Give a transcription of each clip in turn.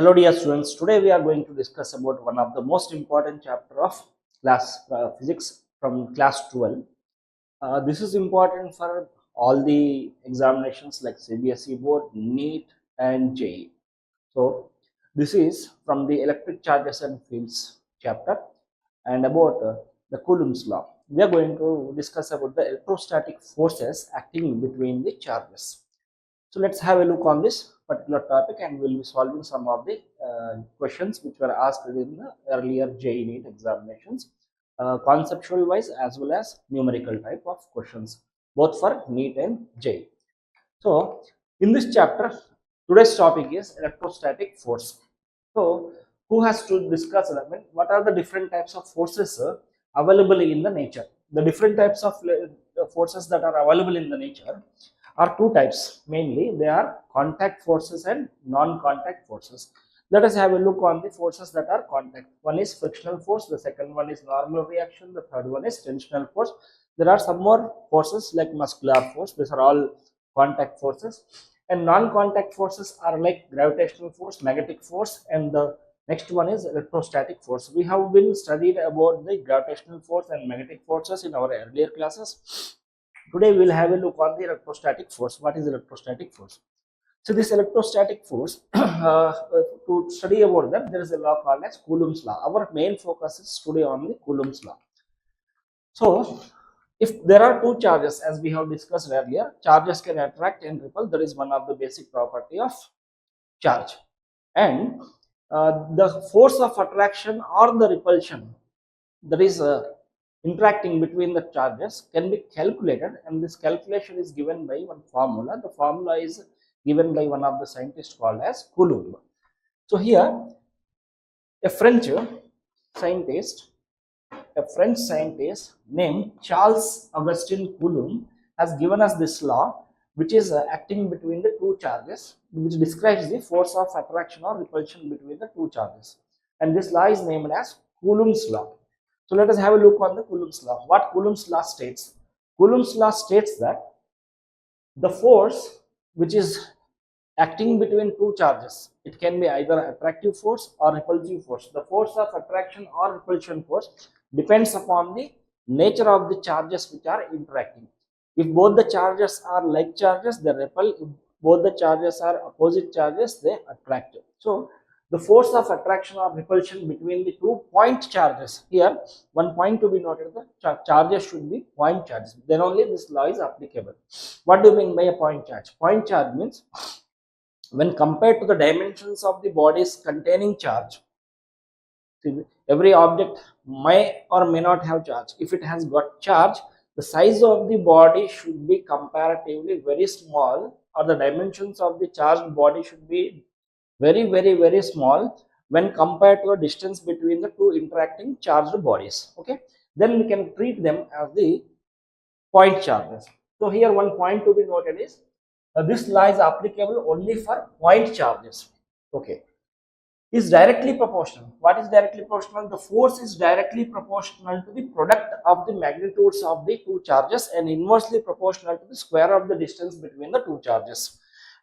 Hello dear students, today we are going to discuss about one of the most important chapter of physics from class 12. This is important for all the examinations like CBSE board, NEET and JEE. So this is from the electric charges and fields chapter and about the Coulomb's law. We are going to discuss about the electrostatic forces acting between the charges. So let's have a look on this particular topic and we'll be solving some of the questions which were asked in the earlier JEE NEET examinations, conceptual wise as well as numerical type of questions, both for NEET and JEE. So in this chapter, today's topic is electrostatic force. So who has to discuss what are the different types of forces available in the nature? The different types of forces that are available in the nature are two types mainly. They are contact forces and non-contact forces. Let us have a look on the forces that are contact. One is frictional force, the second one is normal reaction, the third one is tensional force. There are some more forces like muscular force. These are all contact forces. And non-contact forces are like gravitational force, magnetic force, and the next one is electrostatic force. We have been studied about the gravitational force and magnetic forces in our earlier classes. Today we will have a look on the electrostatic force. What is electrostatic force? So this electrostatic force, to study about that, there is a law called as Coulomb's law. Our main focus is today on the Coulomb's law. So if there are two charges, as we have discussed earlier, charges can attract and repel. That is one of the basic property of charge. And the force of attraction or the repulsion, that is interacting between the charges, can be calculated, and this calculation is given by one formula. The formula is given by one of the scientists called as Coulomb. So here a French scientist named Charles-Augustin Coulomb has given us this law, which is acting between the two charges, which describes the force of attraction or repulsion between the two charges, and this law is named as Coulomb's law. So let us have a look on the Coulomb's law. What Coulomb's law states? Coulomb's law states that the force which is acting between two charges, it can be either attractive force or repulsive force. The force of attraction or repulsion force depends upon the nature of the charges which are interacting. If both the charges are like charges, they repel. If both the charges are opposite charges, they attract. So the force of attraction or repulsion between the two point charges. Here, one point to be noted, the charges should be point charges. Then only this law is applicable. What do you mean by a point charge? Point charge means when compared to the dimensions of the bodies containing charge. See, every object may or may not have charge. If it has got charge, the size of the body should be comparatively very small, or the dimensions of the charged body should be very small when compared to the distance between the two interacting charged bodies. Okay, then we can treat them as the point charges. So here one point to be noted is this law is applicable only for point charges. Okay, is directly proportional. What is directly proportional? The force is directly proportional to the product of the magnitudes of the two charges and inversely proportional to the square of the distance between the two charges.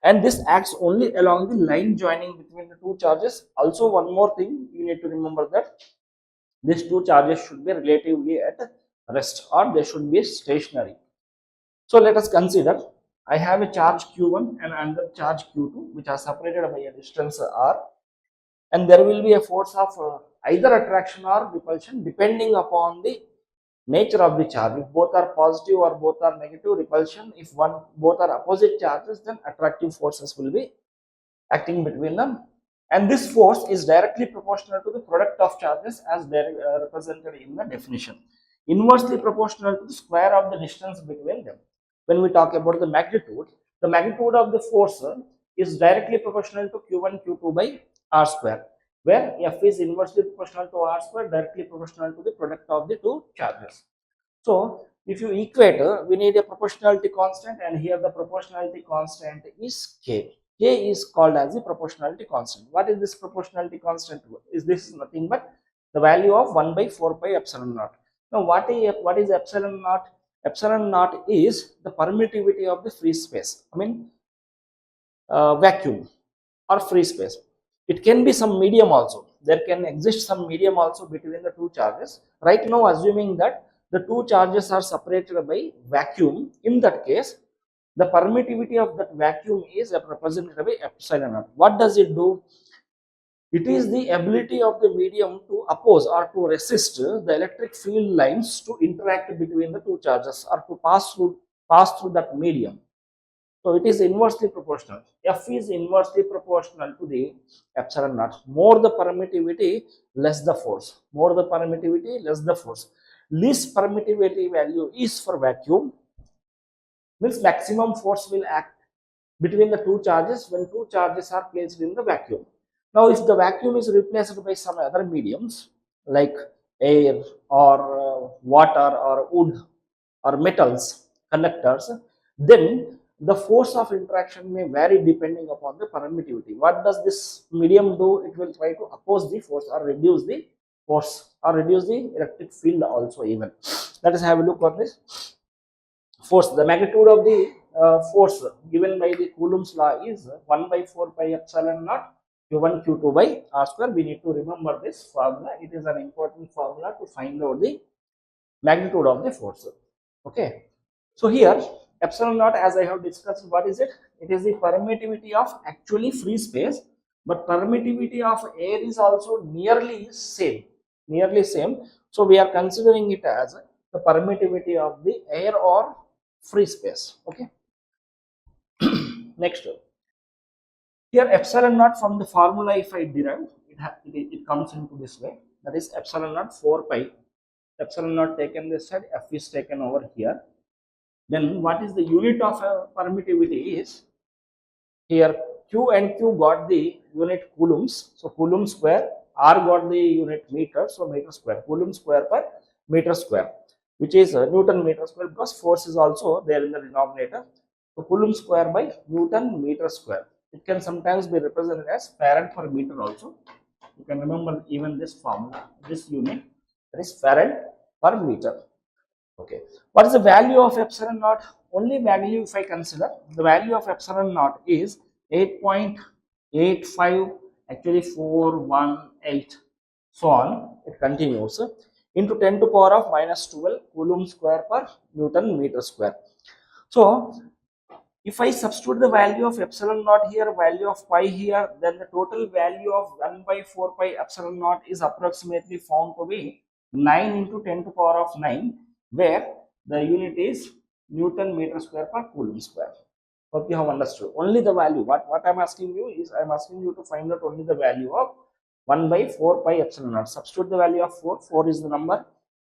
And this acts only along the line joining between the two charges. Also, one more thing you need to remember, that these two charges should be relatively at rest, or they should be stationary. So let us consider I have a charge Q1 and another charge Q2, which are separated by a distance R, and there will be a force of either attraction or repulsion depending upon the nature of the charge. If both are positive or both are negative, repulsion. If both are opposite charges, then attractive forces will be acting between them, and this force is directly proportional to the product of charges as represented in the definition, inversely proportional to the square of the distance between them. When we talk about the magnitude of the force is directly proportional to Q1 Q2 by R square, where F is inversely proportional to R square, directly proportional to the product of the two charges. So if you equate, we need a proportionality constant, and here the proportionality constant is K. K is called as the proportionality constant. What is this proportionality constant? This is nothing but the value of 1 by 4 pi epsilon naught. Now what is epsilon naught? Epsilon naught is the permittivity of the free space, vacuum or free space. It can be some medium also. There can exist some medium also between the two charges. Right now, assuming that the two charges are separated by vacuum, in that case, the permittivity of that vacuum is represented by epsilon naught. What does it do? It is the ability of the medium to oppose or to resist the electric field lines to interact between the two charges or to pass through that medium. So it is inversely proportional. F is inversely proportional to the epsilon naught. More the permittivity, less the force. More the permittivity, less the force. Least permittivity value is for vacuum, means maximum force will act between the two charges when two charges are placed in the vacuum. Now, if the vacuum is replaced by some other mediums like air or water or wood or metals, conductors, then the force of interaction may vary depending upon the permittivity. What does this medium do? It will try to oppose the force or reduce the force or reduce the electric field also even. Let us have a look on this. Force, the magnitude of the force given by the Coulomb's law is 1 by 4 pi epsilon naught q1 q2 by r square. We need to remember this formula. It is an important formula to find out the magnitude of the force. Okay. So here epsilon naught, as I have discussed, what is it? It is the permittivity of actually free space, but permittivity of air is also nearly same. So we are considering it as the permittivity of the air or free space. Okay. Next, here epsilon naught from the formula, if I derive, it comes into this way. That is epsilon naught 4 pi. Epsilon naught taken this side, F is taken over here. Then what is the unit of permittivity is, here Q and Q got the unit coulombs. So Coulomb square, R got the unit meter. So meter square, Coulomb square per meter square, which is Newton meter square, because force is also there in the denominator. So Coulomb square by Newton meter square. It can sometimes be represented as farad per meter also. You can remember even this formula, this unit, that is farad per meter. Okay. What is the value of epsilon naught? Only value, if I consider, the value of epsilon naught is 8.85, actually 418, so on. It continues into 10 to power of minus 12 Coulomb square per Newton meter square. So if I substitute the value of epsilon naught here, value of pi here, then the total value of 1 by 4 pi epsilon naught is approximately found to be 9 into 10 to power of 9, where the unit is Newton meter square per Coulomb square. Hope you have understood. Only the value. What I'm asking you is, I'm asking you to find out only the value of 1 by 4 pi epsilon naught. Substitute the value of 4. 4 is the number.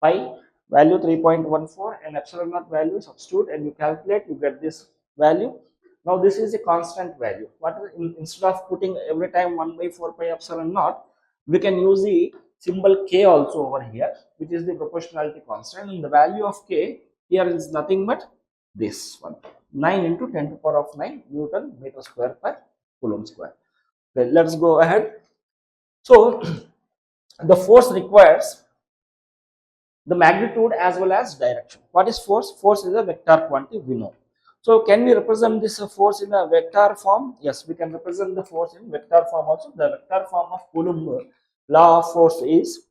Pi value 3.14 and epsilon naught value, substitute and you calculate, you get this value. Now this is a constant value. What instead of putting every time 1 by 4 pi epsilon naught, we can use the symbol k also over here, which is the proportionality constant, and the value of k here is nothing but this one, 9 into 10 to the power of 9 Newton meter square per Coulomb square. Okay, let's go ahead. So the force requires the magnitude as well as direction. What is force? Force is a vector quantity, we know. So can we represent this force in a vector form? Yes, we can represent the force in vector form also. The vector form of Coulomb law of force is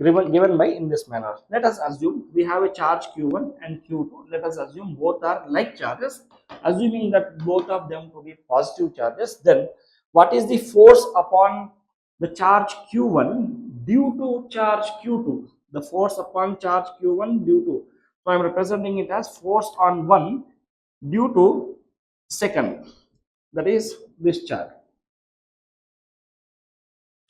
given by in this manner. Let us assume we have a charge q1 and q2. Let us assume both are like charges. Assuming that both of them to be positive charges, then what is the force upon the charge q1 due to charge q2? The force upon charge q1 due to, so I am representing it as force on 1 due to second, that is this charge.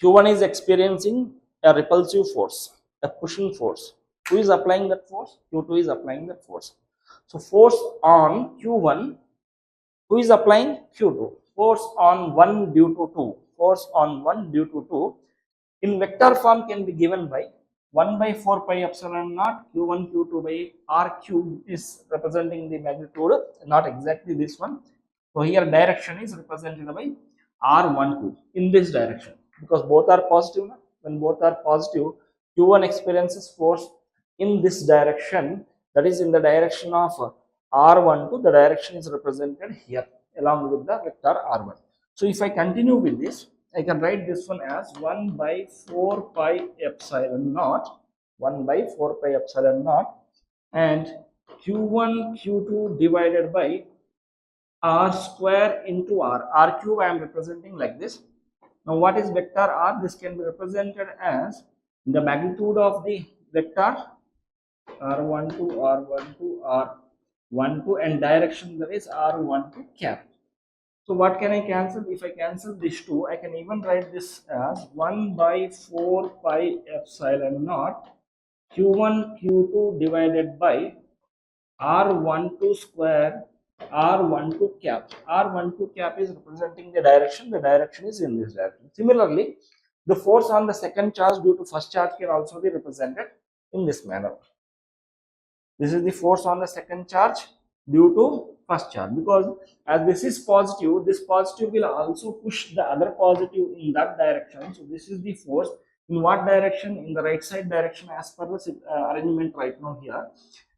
q1 is experiencing a repulsive force, a pushing force. Who is applying that force? q2 is applying that force. So force on q1, who is applying? q2. Force on 1 due to 2. Force on 1 due to 2 in vector form can be given by 1 by 4 pi epsilon naught q1 q2 by r cube is representing the magnitude, not exactly this one. So here direction is represented by r12 in this direction, because both are positive. When both are positive, q1 experiences force in this direction, that is in the direction of r12. The direction is represented here along with the vector r1. So if I continue with this, I can write this one as 1 by 4 pi epsilon naught, 1 by 4 pi epsilon naught, and q1 q2 divided by r square into r cube I am representing like this. Now what is vector r? This can be represented as the magnitude of the vector r12, r12, r12, and direction that is r12 cap. So what can I cancel? If I cancel these two, I can even write this as 1 by 4 pi epsilon naught q1 q2 divided by r12 square r12 cap. R12 cap is representing the direction is in this direction. Similarly, the force on the second charge due to first charge can also be represented in this manner. This is the force on the second charge due to first charge, because as this is positive, this positive will also push the other positive in that direction. So this is the force in what direction? In the right side direction as per the arrangement right now here,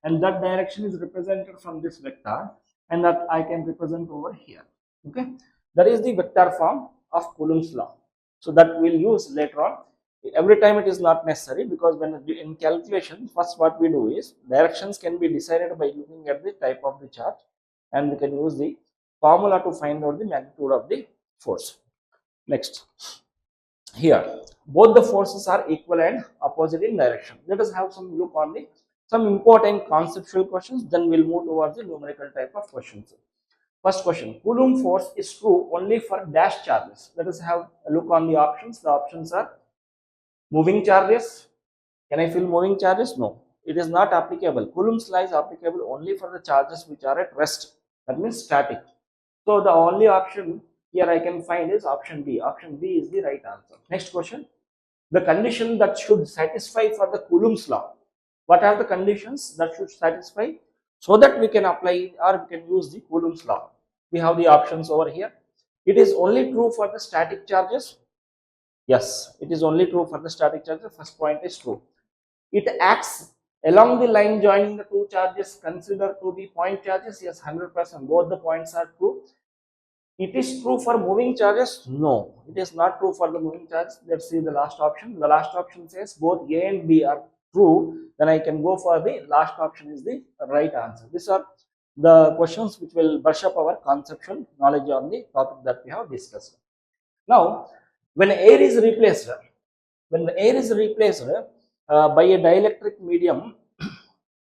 and that direction is represented from this vector, and that I can represent over here. Okay, that is the vector form of Coulomb's law. So that we'll use later on. Every time it is not necessary, because when in calculation, first what we do is directions can be decided by looking at the type of the charge, and we can use the formula to find out the magnitude of the force. Next, here both the forces are equal and opposite in direction. Let us have some look on the some important conceptual questions, then we'll move towards the numerical type of questions. First question, Coulomb force is true only for dash charges. Let us have a look on the options. The options are moving charges. Can I fill moving charges? No, it is not applicable. Coulomb's law is applicable only for the charges which are at rest, that means static. So the only option here I can find is option B. Option B is the right answer. Next question, the condition that should satisfy for the Coulomb's law. What are the conditions that should satisfy so that we can apply or we can use the Coulomb's law? We have the options over here. It is only true for the static charges. Yes, it is only true for the static charges. First point is true. It acts along the line joining the two charges considered to be point charges. Yes, 100%. Both the points are true. It is true for moving charges. No, it is not true for the moving charges. Let's see the last option. The last option says both A and B are true. Then I can go for the last option is the right answer. These are the questions which will brush up our conceptual knowledge on the topic that we have discussed. Now, when air is replaced by a dielectric medium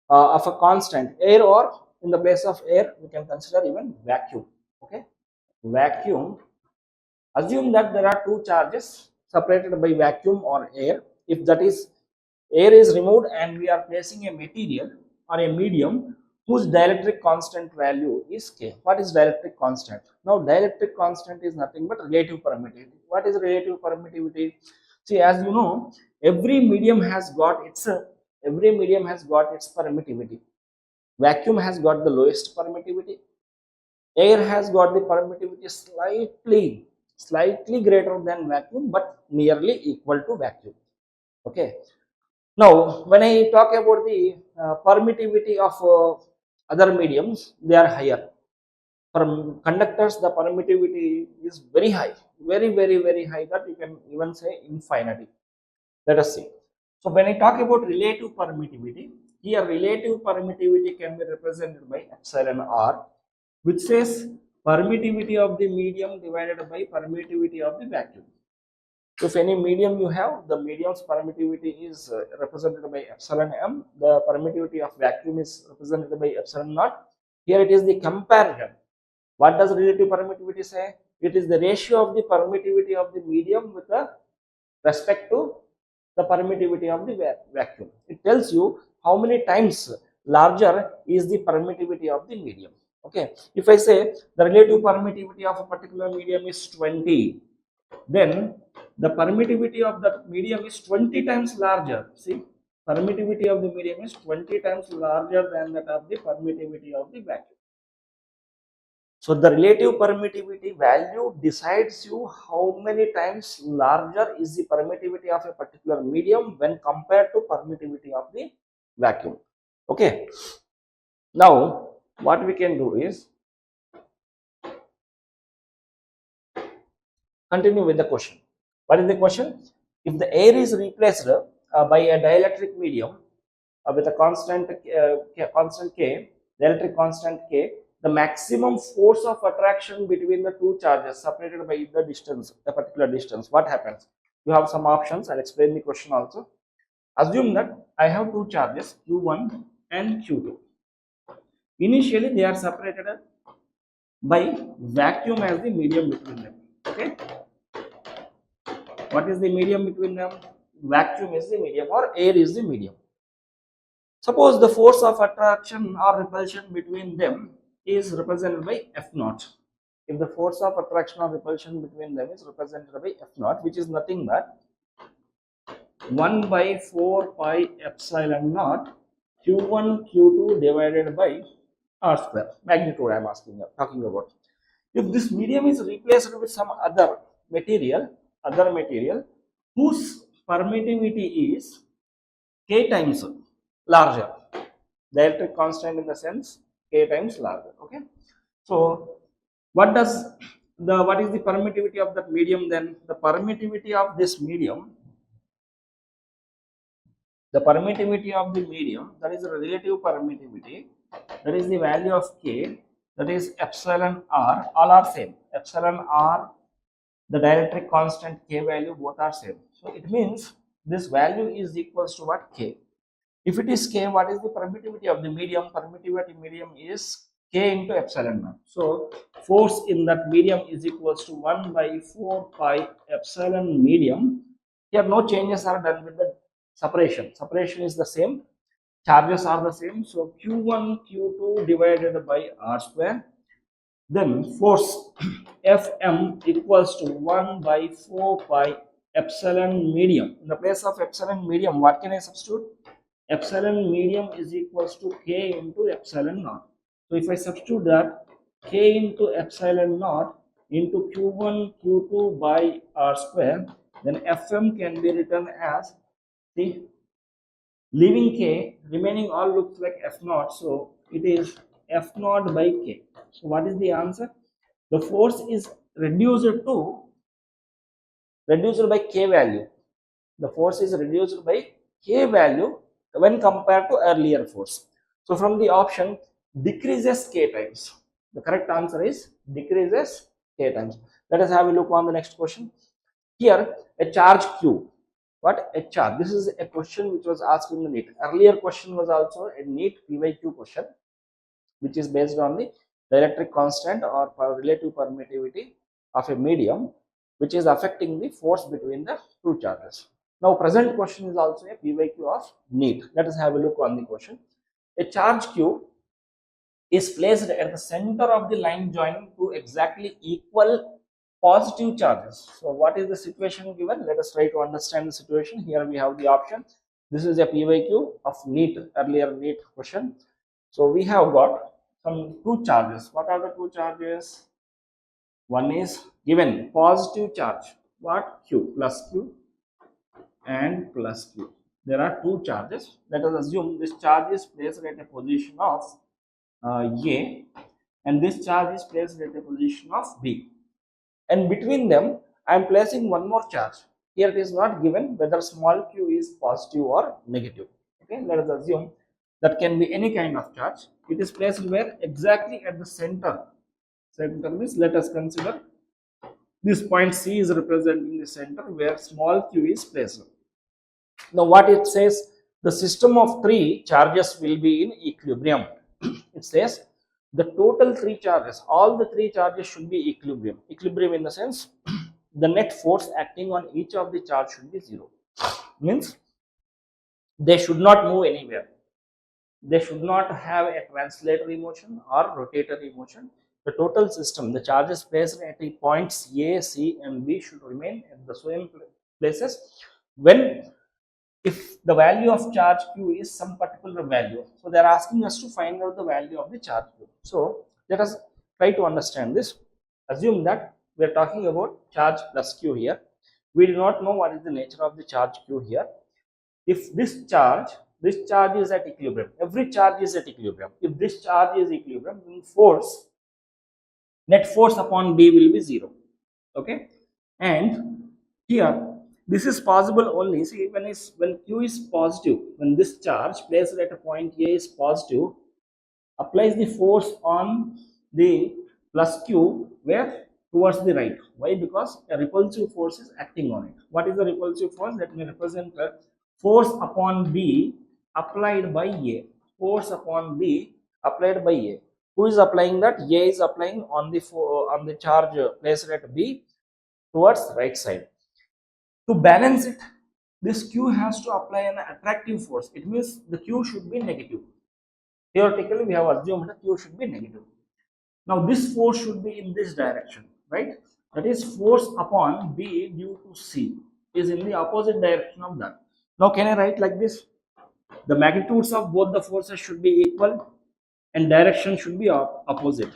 of a constant, air, or in the place of air we can consider even vacuum. Okay, vacuum, assume that there are two charges separated by vacuum or air. If that is air is removed and we are placing a material or a medium whose dielectric constant value is K. What is dielectric constant? Now dielectric constant is nothing but relative permittivity. What is relative permittivity? See, as you know, every medium has got its permittivity. Vacuum has got the lowest permittivity. Air has got the permittivity slightly greater than vacuum, but nearly equal to vacuum. Okay. Now, when I talk about the permittivity of other mediums, they are higher. For conductors, the permittivity is very high, very high, that you can even say infinity. Let us see. So when I talk about relative permittivity, here relative permittivity can be represented by epsilon r, which says permittivity of the medium divided by permittivity of the vacuum. If any medium you have, the medium's permittivity is represented by epsilon m, the permittivity of vacuum is represented by epsilon naught. Here it is the comparison. What does relative permittivity say? It is the ratio of the permittivity of the medium with respect to the permittivity of the vacuum. It tells you how many times larger is the permittivity of the medium. Okay, if I say the relative permittivity of a particular medium is 20, then the permittivity of that medium is 20 times larger. See, permittivity of the medium is 20 times larger than that of the permittivity of the vacuum. So the relative permittivity value decides you how many times larger is the permittivity of a particular medium when compared to permittivity of the vacuum. Okay. Now what we can do is, Continue with the question. What is the question? If the air is replaced by a dielectric medium with a constant K, dielectric constant K, the maximum force of attraction between the two charges separated by the distance, the particular distance, what happens? You have some options. I'll explain the question also. Assume that I have two charges, Q1 and Q2. Initially, they are separated by vacuum as the medium between them. Okay. What is the medium between them? Vacuum is the medium, or air is the medium. Suppose the force of attraction or repulsion between them is represented by F0. If the force of attraction or repulsion between them is represented by F0, which is nothing but 1 by 4 pi epsilon naught Q1 Q2 divided by R square, magnitude I am talking about. If this medium is replaced with some other material whose permittivity is K times larger, the electric constant in the sense K times larger. Okay, so what is the permittivity of that medium then? The permittivity of this medium, that is the relative permittivity, that is the value of K, that is epsilon R, all are same. Epsilon R, the dielectric constant K value, both are same. So it means this value is equals to what? K. If it is K, what is the permittivity of the medium? Permittivity medium is K into epsilon naught. So force in that medium is equals to 1 by 4 pi epsilon medium. Here no changes are done with the separation. Separation is the same. Charges are the same. So Q1 Q2 divided by R square. Then force Fm equals to 1 by 4 pi epsilon medium. In the place of epsilon medium, what can I substitute? Epsilon medium is equals to K into epsilon naught. So if I substitute that, K into epsilon naught into Q1 Q2 by R square, then Fm can be written as, see, leaving K, remaining all looks like F0. So it is F0 by K. So what is the answer? The force is reduced by K value. The force is reduced by K value when compared to earlier force. So from the option, decreases K times. The correct answer is decreases K times. Let us have a look on the next question. Here, a charge Q. What? A charge. This is a question which was asked in the NEET. Earlier question was also a NEET PYQ question, which is based on the dielectric constant or relative permittivity of a medium, which is affecting the force between the two charges. Now, present question is also a PYQ of NEET. Let us have a look on the question. A charge Q is placed at the center of the line joining two exactly equal positive charges. So what is the situation given? Let us try to understand the situation. Here we have the option. This is a PYQ of NEET, earlier NEET question. So we have got some two charges. What are the two charges? One is given positive charge. What? Q, plus Q and plus Q. There are two charges. Let us assume this charge is placed at a position of A, and this charge is placed at a position of B. And between them, I am placing one more charge. Here it is not given whether small q is positive or negative. Okay, let us assume that can be any kind of charge. It is placed where? Exactly at the center. Center means, let us consider this point C is representing the center where small q is placed. Now what it says, the system of three charges will be in equilibrium. It says the total three charges, all the three charges should be equilibrium. Equilibrium in the sense, the net force acting on each of the charge should be zero. Means they should not move anywhere. They should not have a translatory motion or rotatory motion. The total system, the charges placed at the points A, C and B should remain at the same places when, if the value of charge q is some particular value. So they are asking us to find out the value of the charge q. So let us try to understand this. Assume that we are talking about charge plus q here. We do not know what is the nature of the charge q here. If this charge is at equilibrium, every charge is at equilibrium. If this charge is equilibrium, then force, net force upon B will be zero. Okay, And here this is possible only, see, when q is positive, when this charge placed at a point A is positive, applies the force on the plus q where towards the right. Why? Because a repulsive force is acting on it. What is the repulsive force? Let me represent the force upon B applied by A. Force upon B applied by A. Who is applying that? A is applying on the charge placed at B towards right side. To balance it, this q has to apply an attractive force. It means the q should be negative. Theoretically, we have assumed that q should be negative. Now, this force should be in this direction, right? That is, force upon B due to C is in the opposite direction of that. Now, can I write like this? The magnitudes of both the forces should be equal and direction should be opposite.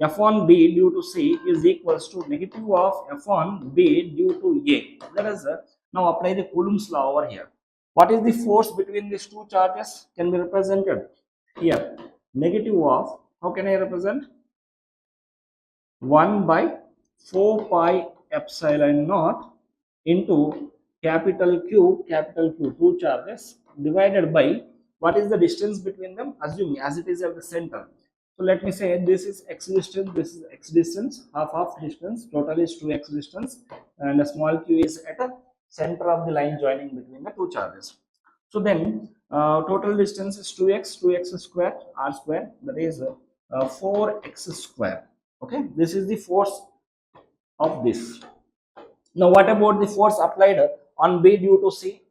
F on B due to C is equals to negative of F on B due to A. Let us now apply the Coulomb's law over here. What is the force between these two charges? Can be represented here. Negative of, how can I represent? 1 by 4 pi epsilon naught into capital Q, two charges, divided by what is the distance between them, assuming as it is at the center. So let me say this is x distance, this is x distance, half distance, total is 2x distance, and a small q is at a center of the line joining between the two charges. So then total distance is 2x square, r square, that is 4x square. Okay, this is the force of this. Now, what about the force applied on B due to C?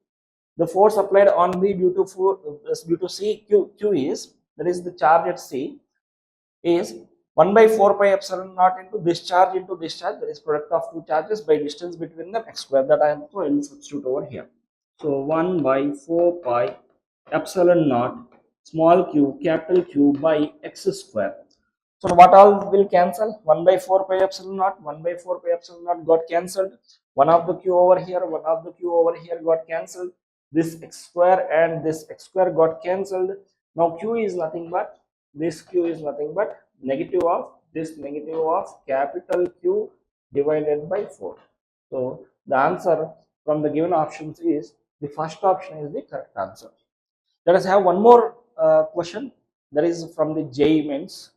The force applied on B due to C, Q is, that is the charge at C, is 1 by 4 pi epsilon naught into this charge, that is product of two charges by distance between them, x square, that I am going to substitute over here. So 1 by 4 pi epsilon naught small q capital Q by x square. So what all will cancel? 1 by 4 pi epsilon naught, 1 by 4 pi epsilon naught got cancelled. One of the q over here, one of the q over here got cancelled. This x square and this x square got cancelled. Now q is nothing but, this q is nothing but negative of this negative of capital Q divided by 4. So the answer from the given options is, the first option is the correct answer. Let us have one more question, that is from the JEE Mains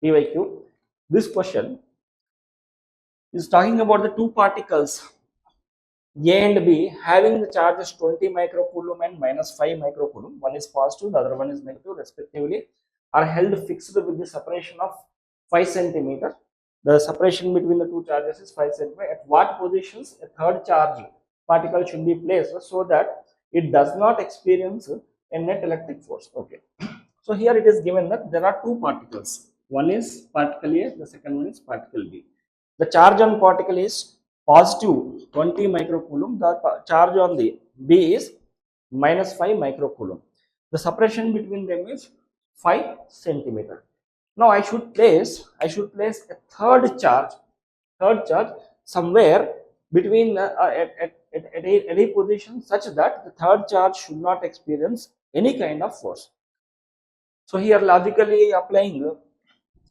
PYQ. This question is talking about the two particles A and B having the charges 20 microcoulomb and minus 5 microcoulomb. One is positive, the other one is negative respectively, are held fixed with the separation of 5 centimeter. The separation between the two charges is 5 centimeter. At what positions a third charge particle should be placed so that it does not experience a net electric force? Okay. So here it is given that there are two particles. One is particle A, the second one is particle B. The charge on particle is positive 20 microcoulomb, the charge on the B is minus 5 microcoulomb. The separation between them is 5 centimeter. Now I should place a third charge somewhere between at any position such that the third charge should not experience any kind of force. So here logically applying,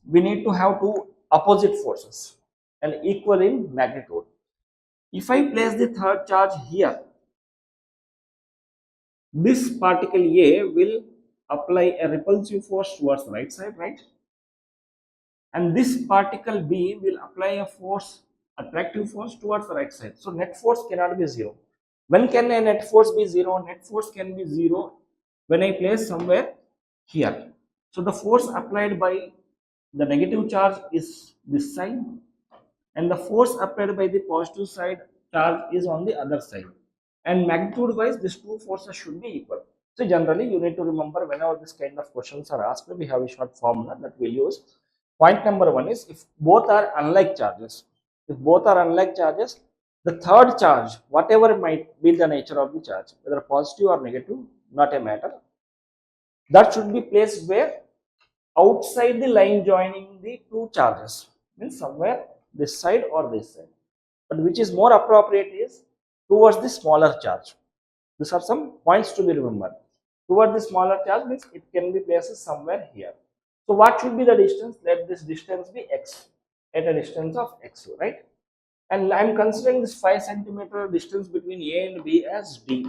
we need to have two opposite forces and equal in magnitude. If I place the third charge here, this particle A will apply a repulsive force towards the right side, right? And this particle B will apply a force, attractive force towards the right side. So net force cannot be zero. When can a net force be zero? Net force can be zero when I place somewhere here. So the force applied by the negative charge is this side, and the force applied by the positive side charge is on the other side. And magnitude wise, these two forces should be equal. So generally, you need to remember whenever this kind of questions are asked, we have a short formula that we use. Point number one is, if both are unlike charges, the third charge, whatever might be the nature of the charge, whether positive or negative, not a matter, that should be placed where? Outside the line joining the two charges, means somewhere this side or this side. But which is more appropriate is towards the smaller charge. These are some points to be remembered. Towards the smaller charge means it can be placed somewhere here. So what should be the distance? Let this distance be x, at a distance of x, right? and I'm considering this 5 centimeter distance between A and B as D,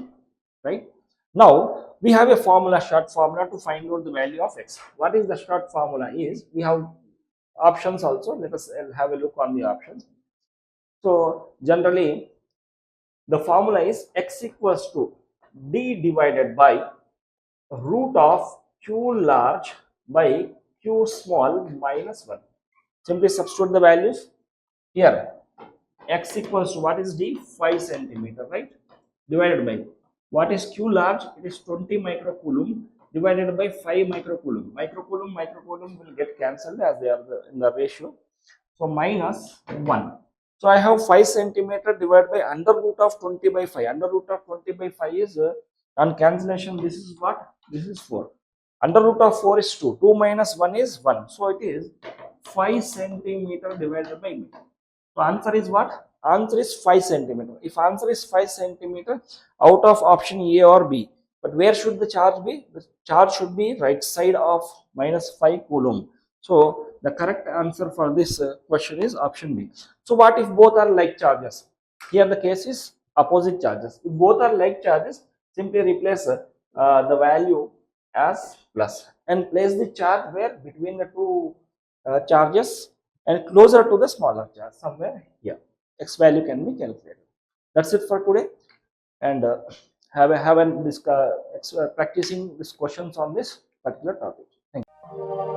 right? Now we have a formula, short formula to find out the value of x. What is the short formula is, we have options also. Let us have a look on the options. So generally the formula is x equals to D divided by root of q large by q small minus 1. Simply substitute the values here. X equals to, what is D? 5 centimeter, right? Divided by, what is q large? It is 20 microcoulomb divided by 5 microcoulomb. Microcoulomb will get cancelled as they are in the ratio. So minus 1. So I have 5 centimeter divided by under root of 20 by 5. Under root of 20 by 5 is on cancellation. This is what? This is 4. Under root of 4 is 2. 2 minus 1 is 1. So it is 5 centimeter divided by meter. So answer is what? Answer is 5 centimeter. If answer is 5 centimeter, out of option A or B, but where should the charge be? The charge should be right side of minus 5 coulomb. So the correct answer for this question is option B. So what if both are like charges? Here the case is opposite charges. If both are like charges, simply replace the value as plus and place the charge where? Between the two charges and closer to the smaller charge, somewhere here. X value can be calculated. That's it for today, and have a practicing these questions on this particular topic. Thank you.